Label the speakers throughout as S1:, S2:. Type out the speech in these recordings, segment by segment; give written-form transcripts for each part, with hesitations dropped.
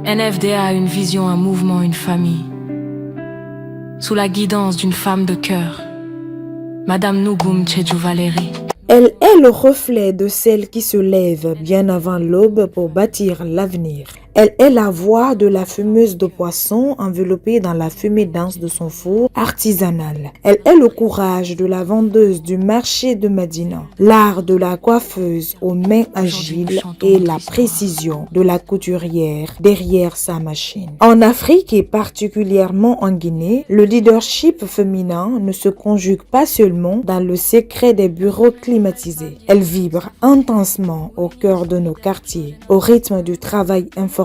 S1: NFDA a une vision, un mouvement, une famille. Sous la guidance d'une femme de cœur, Madame Nougoum Tchedjou Valérie.
S2: Elle est le reflet de celle qui se lève bien avant l'aube pour bâtir l'avenir. Elle est la voix de la fumeuse de poisson enveloppée dans la fumée dense de son four artisanal. Elle est le courage de la vendeuse du marché de Médina, l'art de la coiffeuse aux mains agiles et la précision de la couturière derrière sa machine. En Afrique et particulièrement en Guinée, le leadership féminin ne se conjugue pas seulement dans le secret des bureaux climatisés. Elle vibre intensement au cœur de nos quartiers, au rythme du travail informel,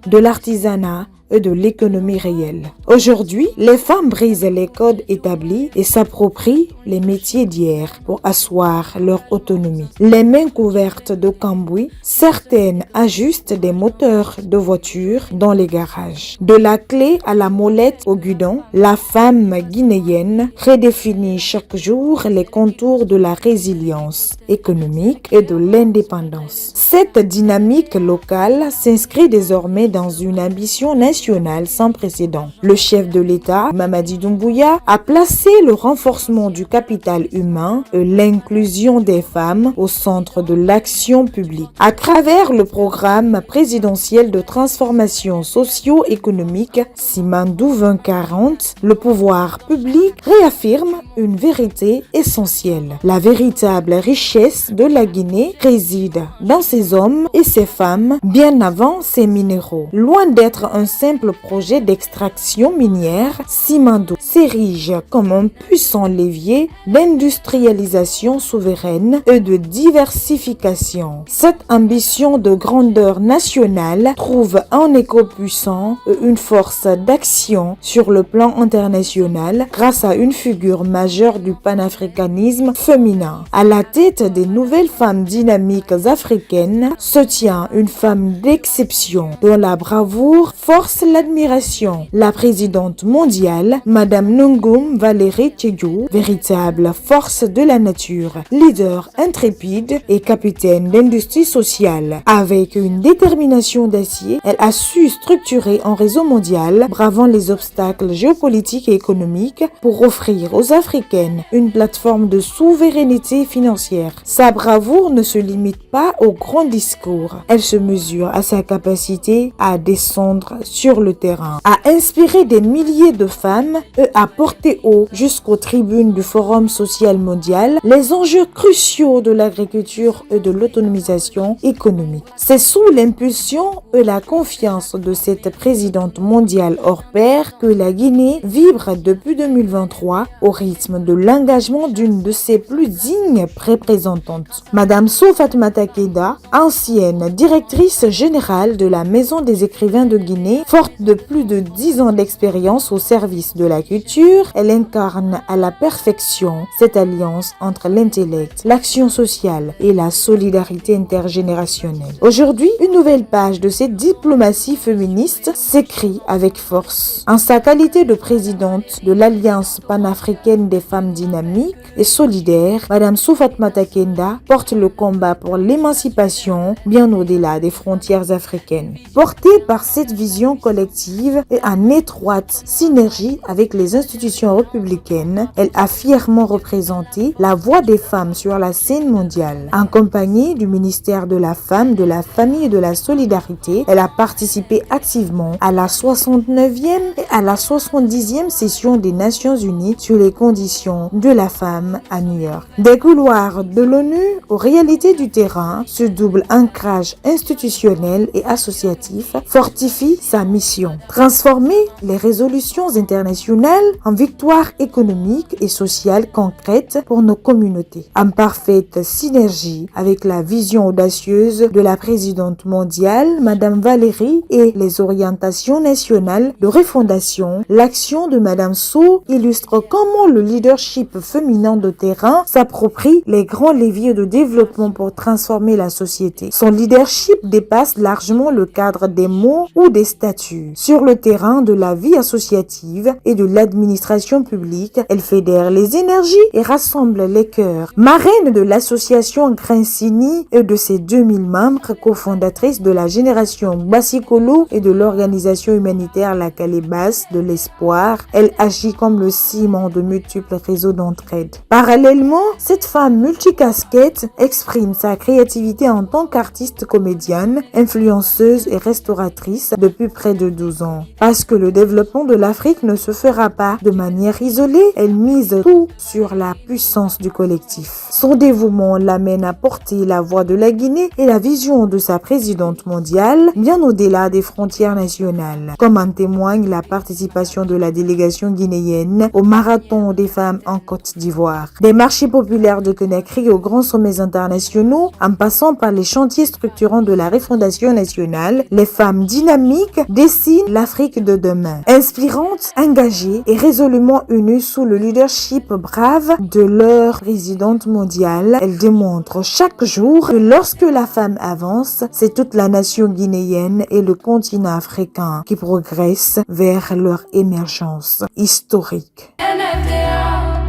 S2: de l'artisanat et de l'économie réelle. Aujourd'hui, les femmes brisent les codes établis et s'approprient les métiers d'hier pour asseoir leur autonomie. Les mains couvertes de cambouis, certaines ajustent des moteurs de voitures dans les garages. De la clé à la molette au guidon, la femme guinéenne redéfinit chaque jour les contours de la résilience économique et de l'indépendance. Cette dynamique locale s'inscrit désormais dans une ambition nationale sans précédent. Le chef de l'État, Mamadi Doumbouya, a placé le renforcement du capital humain et l'inclusion des femmes au centre de l'action publique. À travers le programme présidentiel de transformation socio-économique Simandou 2040, le pouvoir public réaffirme une vérité essentielle. La véritable richesse de la Guinée réside dans ses hommes et ses femmes bien avant ses minéraux. Loin d'être un simple projet d'extraction minière, Simandou s'érige comme un puissant levier d'industrialisation souveraine et de diversification. Cette ambition de grandeur nationale trouve un écho puissant et une force d'action sur le plan international grâce à une figure majeure du panafricanisme féminin. À la tête des nouvelles femmes dynamiques africaines se tient une femme d'exception dont la bravoure force l'admiration. La présidente mondiale, Madame Nougoum Valérie Tchedjou, véritable force de la nature, leader intrépide et capitaine d'industrie sociale. Avec une détermination d'acier, elle a su structurer un réseau mondial, bravant les obstacles géopolitiques et économiques pour offrir aux Africaines une plateforme de souveraineté financière. Sa bravoure ne se limite pas aux grands discours. Elle se mesure à sa capacité à descendre sur le terrain, à inspirer des milliers de femmes et à porter haut jusqu'aux tribunes du Forum social mondial les enjeux cruciaux de l'agriculture et de l'autonomisation économique. C'est sous l'impulsion et la confiance de cette présidente mondiale hors pair que la Guinée vibre depuis 2023 au rythme de l'engagement d'une de ses plus dignes représentantes. Madame Fatoumata Keïta, ancienne directrice générale de la Maison des écrivains de Guinée, forte de plus de 10 ans d'expérience au service de la culture, elle incarne à la perfection cette alliance entre l'intellect, l'action sociale et la solidarité intergénérationnelle. Aujourd'hui, une nouvelle page de cette diplomatie féministe s'écrit avec force. En sa qualité de présidente de l'Alliance panafricaine des femmes dynamiques et solidaires, Madame Fatoumata Keïta porte le combat pour l'émancipation bien au-delà des frontières africaines. Portée par cette vision collective et en étroite synergie avec les institutions républicaines, elle a fièrement représenté la voix des femmes sur la scène mondiale. En compagnie du ministère de la Femme, de la Famille et de la Solidarité, elle a participé activement à la 69e et à la 70e session des Nations Unies sur les conditions de la femme à New York. Des couloirs de l'ONU aux réalités du terrain, ce double ancrage institutionnel et associatif fortifie sa mission. Transformer les résolutions internationales en victoires économiques et sociales concrètes pour nos communautés. En parfaite synergie avec la vision audacieuse de la présidente mondiale, Madame Valérie, et les orientations nationales de refondation, l'action de Madame Sow illustre comment le leadership féminin de terrain s'approprie les grands leviers de développement pour transformer la société. Son leadership dépasse largement le cadre des mots ou des statuts battue. Sur le terrain de la vie associative et de l'administration publique, elle fédère les énergies et rassemble les cœurs. Marraine de l'association Grincini et de ses 2000 membres, cofondatrice de la génération Bassikolo et de l'organisation humanitaire La Calebasse de l'Espoir, elle agit comme le ciment de multiples réseaux d'entraide. Parallèlement, cette femme multicasquette exprime sa créativité en tant qu'artiste comédienne, influenceuse et restauratrice depuis près de 12 ans. Parce que le développement de l'Afrique ne se fera pas de manière isolée, elle mise tout sur la puissance du collectif. Son dévouement l'amène à porter la voix de la Guinée et la vision de sa présidente mondiale bien au-delà des frontières nationales, comme en témoigne la participation de la délégation guinéenne au marathon des femmes en Côte d'Ivoire. Des marchés populaires de Conakry aux grands sommets internationaux, en passant par les chantiers structurants de la refondation nationale, les femmes dynamiques dessinent l'Afrique de demain. Inspirantes, engagées et résolument unies sous le leadership brave de leur présidente mondiale, elles démontrent chaque jour que lorsque la femme avance, c'est toute la nation guinéenne et le continent africain qui progressent vers leur émergence historique.
S1: NFDA,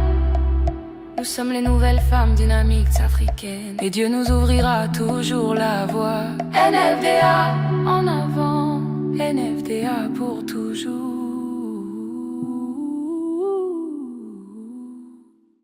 S1: nous sommes les nouvelles femmes dynamiques africaines et Dieu nous ouvrira toujours la voie. NFDA, en avant, NFDA pour toujours.